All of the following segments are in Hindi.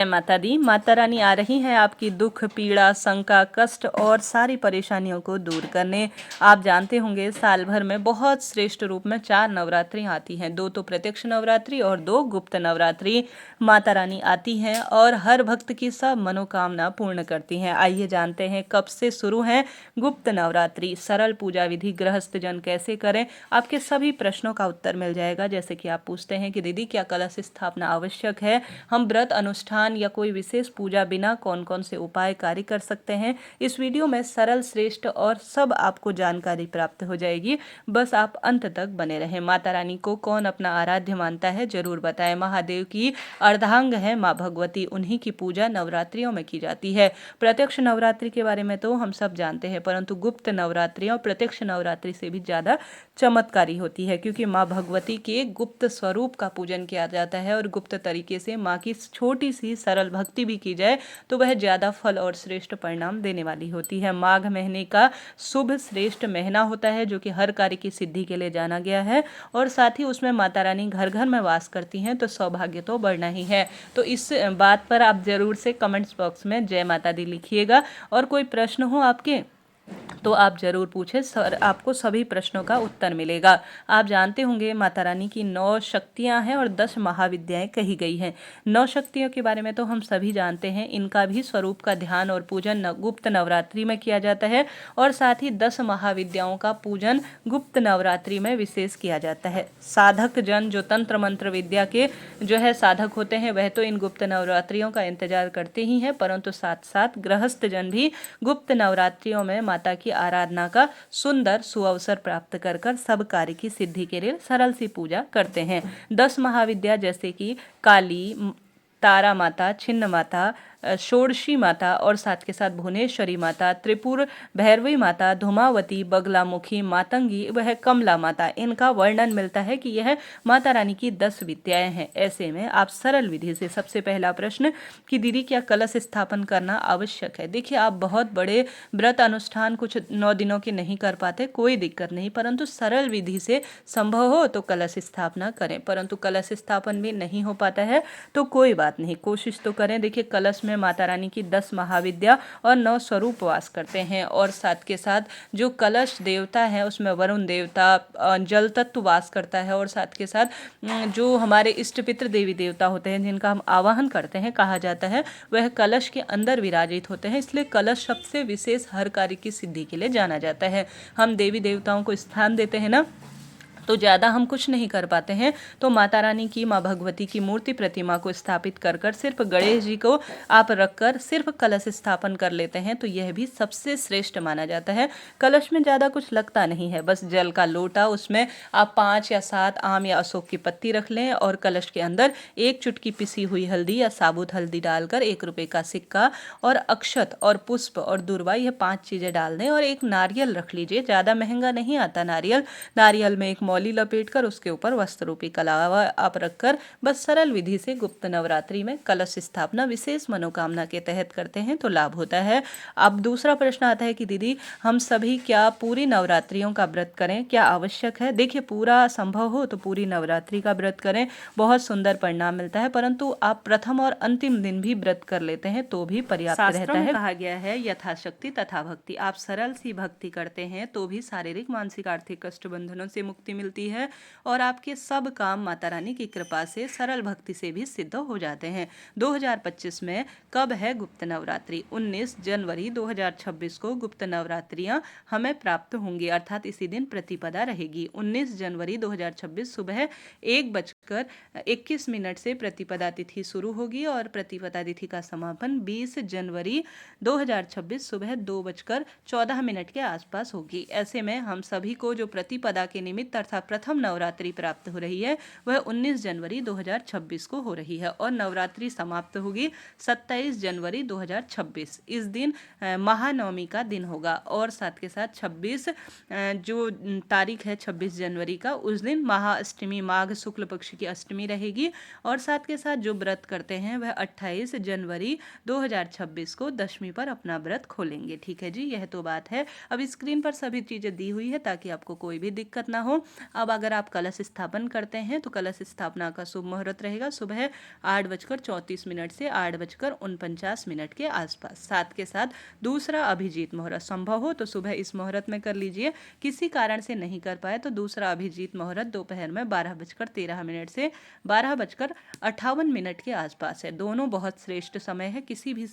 जय माता दी। माता रानी आ रही हैं आपकी दुख, पीड़ा, शंका, कष्ट और सारी परेशानियों को दूर करने। आप जानते होंगे साल भर में बहुत श्रेष्ठ रूप में 4 नवरात्रि आती हैं। 2 तो प्रत्यक्ष नवरात्रि और 2 गुप्त नवरात्रि। माता रानी आती हैं और हर भक्त की सब मनोकामना पूर्ण करती हैं। आइए जानते हैं कब से शुरू है गुप्त नवरात्रि, सरल पूजा विधि गृहस्थ जन कैसे करें। आपके सभी प्रश्नों का उत्तर मिल जाएगा। जैसे कि आप पूछते हैं कि दीदी क्या कलश स्थापना आवश्यक है, हम व्रत अनुष्ठान या कोई विशेष पूजा बिना कौन कौन से उपाय कार्य कर सकते हैं। इस वीडियो में सरल, श्रेष्ठ और सब आपको जानकारी प्राप्त हो जाएगी। बस आप अंत तक बने रहें। माता रानी को कौन अपना आराध्य मानता है जरूर बताएं। महादेव की अर्धांग है माँ भगवती, उन्हीं की पूजा नवरात्रियों में की जाती है। प्रत्यक्ष नवरात्रि के बारे में तो हम सब जानते हैं, परंतु गुप्त नवरात्रियों प्रत्यक्ष नवरात्रि से भी ज्यादा चमत्कारी होती है, क्योंकि माँ भगवती के गुप्त स्वरूप का पूजन किया जाता है और गुप्त तरीके से माँ की छोटी सी सरल भक्ति भी की जाए तो वह ज्यादा फल और श्रेष्ठ परिणाम देने वाली होती है। माघ महीने का शुभ श्रेष्ठ महीना होता है, जो कि हर कार्य की सिद्धि के लिए जाना गया है और साथ ही उसमें माता रानी घर घर में वास करती हैं, तो सौभाग्य तो बढ़ना ही है। तो इस बात पर आप जरूर से कमेंट्स बॉक्स में जय माता दी लिखिएगा और कोई प्रश्न हो आपके तो आप जरूर पूछें, सर आपको सभी प्रश्नों का उत्तर मिलेगा। आप जानते होंगे माता रानी की 9 शक्तियां हैं और 10 महाविद्याएं कही गई हैं। 9 शक्तियों के बारे में तो हम सभी जानते हैं, इनका भी स्वरूप का ध्यान और पूजन गुप्त नवरात्रि में किया जाता है और साथ ही 10 महाविद्याओं का पूजन गुप्त नवरात्रि में विशेष किया जाता है। साधक जन जो तंत्र मंत्र विद्या के जो है साधक होते हैं वह तो इन गुप्त नवरात्रियों का इंतजार करते ही हैं, परंतु साथ साथ गृहस्थ जन भी गुप्त नवरात्रियों में माता की आराधना का सुंदर सुअवसर प्राप्त कर कर सब कार्य की सिद्धि के लिए सरल सी पूजा करते हैं। 10 महाविद्या जैसे कि काली, तारा माता, छिन्न माता, षोडशी माता और साथ के साथ भुवनेश्वरी माता, त्रिपुर भैरवी माता, धूमावती, बगलामुखी, मातंगी वह कमला माता, इनका वर्णन मिलता है कि यह माता रानी की 10 विद्याएं हैं। ऐसे में आप सरल विधि से, सबसे पहला प्रश्न कि दीदी क्या कलश स्थापन करना आवश्यक है। देखिए आप बहुत बड़े व्रत अनुष्ठान कुछ 9 दिनों के नहीं कर पाते, कोई दिक्कत नहीं, परंतु सरल विधि से संभव हो तो कलश स्थापना करें। परंतु कलश स्थापन भी नहीं हो पाता है तो कोई बात नहीं, कोशिश तो करें। देखिए कलश में माता रानी की 10 महाविद्या और 9 स्वरूप वास करते हैं और साथ के साथ जो कलश देवता है उसमें वरुण देवता, जल तत्व वास करता है और साथ के साथ जो हमारे इष्ट पितृ देवी देवता होते हैं जिनका हम आवाहन करते हैं कहा जाता है, वह कलश के अंदर विराजित होते हैं। इसलिए कलश सबसे विशेष हर कार्य की सिद्धि के लिए जाना जाता है। हम देवी देवताओं को स्थान देते हैं ना, तो ज़्यादा हम कुछ नहीं कर पाते हैं, तो माता रानी की, माँ भगवती की मूर्ति प्रतिमा को स्थापित कर कर सिर्फ गणेश जी को आप रखकर सिर्फ कलश स्थापन कर लेते हैं तो यह भी सबसे श्रेष्ठ माना जाता है। कलश में ज़्यादा कुछ लगता नहीं है, बस जल का लोटा, उसमें आप 5 या 7 आम या अशोक की पत्ती रख लें और कलश के अंदर 1 चुटकी पिसी हुई हल्दी या साबुत हल्दी डालकर 1 रुपये का सिक्का और अक्षत और पुष्प और दूर्वा, यह 5 चीज़ें डाल दें और एक नारियल रख लीजिए। ज़्यादा महंगा नहीं आता नारियल में एक मौली लपेटकर उसके ऊपर वस्त्र रूपी कलावा आप रखकर बस सरल विधि से गुप्त नवरात्रि में कलश स्थापना विशेष मनोकामना के तहत करते हैं तो लाभ होता है। अब दूसरा प्रश्न आता है कि दीदी हम सभी क्या पूरी नवरात्रियों का व्रत करें, क्या आवश्यक है। देखिए पूरा संभव हो तो पूरी नवरात्रि का व्रत करें, बहुत सुंदर परिणाम मिलता है, परंतु आप प्रथम और अंतिम दिन भी व्रत कर लेते हैं तो भी पर्याप्त रहता है। कहा गया है यथाशक्ति तथा भक्ति, आप सरल सी भक्ति करते हैं तो भी शारीरिक, मानसिक, आर्थिक कष्ट बंधनों से मुक्ति मिलती है और आपके सब काम माता रानी की कृपा से सरल भक्ति से भी सिद्ध हो जाते हैं। 2025 में कब है गुप्त नवरात्रि? 19 जनवरी 2026 को गुप्त नवरात्रियां हमें प्राप्त होंगी, अर्थात इसी दिन प्रतिपदा रहेगी। 19 जनवरी 2026 सुबह 1:21 से प्रतिपदा तिथि शुरू होगी और प्रतिपदा तिथि का समापन 20 जनवरी 2026 सुबह 2:14 के आसपास होगी। ऐसे में हम सभी को जो प्रतिपदा के निमित्त अर्थात प्रथम नवरात्रि प्राप्त हो रही है वह 19 जनवरी 2026 को हो रही है और नवरात्रि समाप्त होगी 27 जनवरी 2026। इस दिन महानवमी का दिन होगा और साथ के साथ 26 जो तारीख है 26 जनवरी का, उस दिन महाअष्टमी, माघ शुक्ल पक्ष पक्ष की अष्टमी रहेगी। और साथ के साथ जो व्रत करते हैं वह 28 जनवरी 2026 को दशमी पर अपना व्रत खोलेंगे। ठीक है जी, यह तो बात है। अब स्क्रीन पर सभी चीज़ें दी हुई है ताकि आपको कोई भी दिक्कत ना हो। अब अगर आप कलश स्थापन करते हैं तो कलश स्थापना का शुभ मुहूर्त रहेगा सुबह 8:34 से 8:49 के आसपास। साथ के साथ दूसरा अभिजीत मुहूर्त संभव हो तो सुबह इस मुहूर्त में कर लीजिए। किसी कारण से नहीं कर पाए तो दूसरा अभिजीत मुहूर्त दोपहर में 12:13 से 12:58 के आसपास है। दोनों बहुत श्रेष्ठ समय है। किसी भी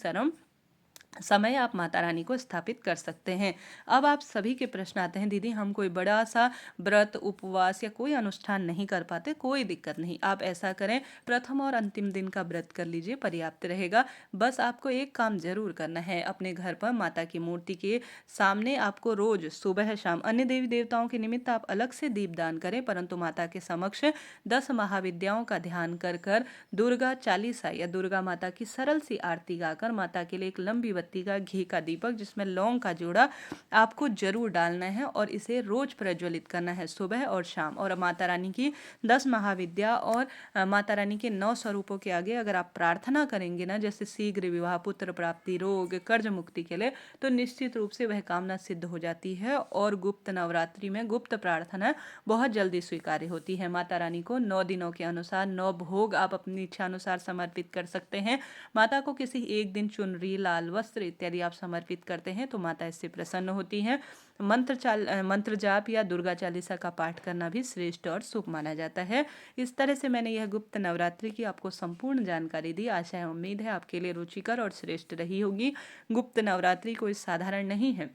समय आप माता रानी को स्थापित कर सकते हैं। अब आप सभी के प्रश्न आते हैं, दीदी हम कोई बड़ा सा व्रत उपवास या कोई अनुष्ठान नहीं कर पाते, कोई दिक्कत नहीं। आप ऐसा करें, प्रथम और अंतिम दिन का व्रत कर लीजिए, पर्याप्त रहेगा। बस आपको एक काम जरूर करना है, अपने घर पर माता की मूर्ति के सामने आपको रोज सुबह शाम, अन्य देवी देवताओं के निमित्त आप अलग से दीपदान करें, परंतु माता के समक्ष 10 महाविद्याओं का ध्यान कर कर दुर्गा चालीसा या दुर्गा माता की सरल सी आरती गाकर माता के लिए एक लंबी बत्ती का घी का दीपक जिसमें लौंग का जोड़ा आपको जरूर डालना है और इसे रोज प्रज्वलित करना है सुबह और शाम। और माता रानी की 10 महाविद्या और माता रानी के 9 स्वरूपों के आगे अगर आप प्रार्थना करेंगे ना, जैसे शीघ्र विवाह, पुत्र प्राप्ति, रोग, कर्ज मुक्ति के लिए, तो निश्चित रूप से वह कामना सिद्ध हो जाती है। और गुप्त नवरात्रि में गुप्त प्रार्थना बहुत जल्दी स्वीकार्य होती है। माता रानी को 9 दिनों के अनुसार 9 भोग आप अपनी इच्छा अनुसार समर्पित कर सकते हैं। माता को किसी एक दिन चुनरी, लाल वस्त्र इत्यादि आप समर्पित करते हैं तो माता इससे प्रसन्न होती हैं। मंत्र जाप या दुर्गा चालीसा का पाठ करना भी श्रेष्ठ और शुभ माना जाता है। इस तरह से मैंने यह गुप्त नवरात्रि की आपको संपूर्ण जानकारी दी। आशा है, उम्मीद है आपके लिए रुचिकर और श्रेष्ठ रही होगी। गुप्त नवरात्रि कोई साधारण नहीं है,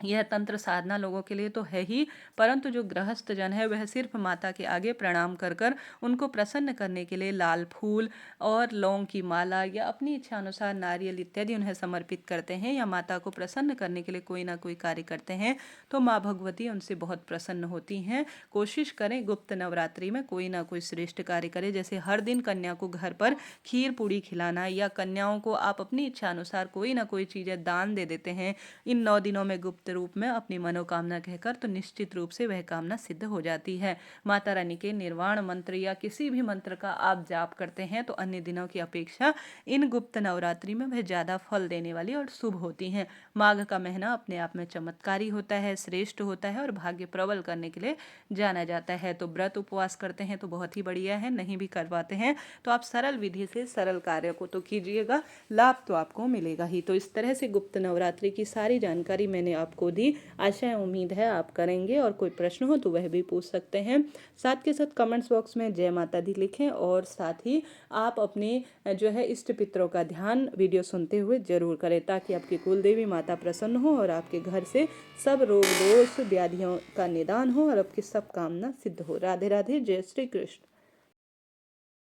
यह तंत्र साधना लोगों के लिए तो है ही, परंतु जो गृहस्थ जन है वह सिर्फ माता के आगे प्रणाम कर कर उनको प्रसन्न करने के लिए लाल फूल और लौंग की माला या अपनी इच्छा अनुसार नारियल इत्यादि उन्हें समर्पित करते हैं या माता को प्रसन्न करने के लिए कोई ना कोई कार्य करते हैं तो माँ भगवती उनसे बहुत प्रसन्न होती हैं। कोशिश करें गुप्त नवरात्रि में कोई ना कोई श्रेष्ठ कार्य करें, जैसे हर दिन कन्या को घर पर खीर पूड़ी खिलाना या कन्याओं को आप अपनी इच्छा अनुसार कोई ना कोई चीज़ें दान दे देते हैं इन 9 दिनों में गुप्त रूप में अपनी मनोकामना कहकर, तो निश्चित रूप से वह कामना सिद्ध हो जाती है। माता रानी के निर्वाण मंत्र या किसी भी मंत्र का आप जाप करते हैं तो अन्य दिनों की अपेक्षा इन गुप्त नवरात्रि में वह ज़्यादा फल देने वाली और शुभ होती हैं। माघ का महीना अपने आप में चमत्कारी होता है, श्रेष्ठ होता है और भाग्य प्रबल करने के लिए जाना जाता है। तो व्रत उपवास करते हैं तो बहुत ही बढ़िया है, नहीं भी कर पाते हैं तो आप सरल विधि से सरल कार्य को तो कीजिएगा, लाभ तो आपको मिलेगा ही। तो इस तरह से गुप्त नवरात्रि की सारी जानकारी मैंने आपको दी। आशा है, उम्मीद है आप करेंगे और कोई प्रश्न हो तो वह भी पूछ सकते हैं। साथ के साथ कमेंट्स बॉक्स में जय माता दी लिखें और साथ ही आप अपने जो है इष्ट पितरों का ध्यान वीडियो सुनते हुए जरूर करें ताकि आपकी कुल देवी माता प्रसन्न हो और आपके घर से सब रोग दोष व्याधियों का निदान हो और आपकी सब कामना सिद्ध हो। राधे राधे, जय श्री कृष्ण।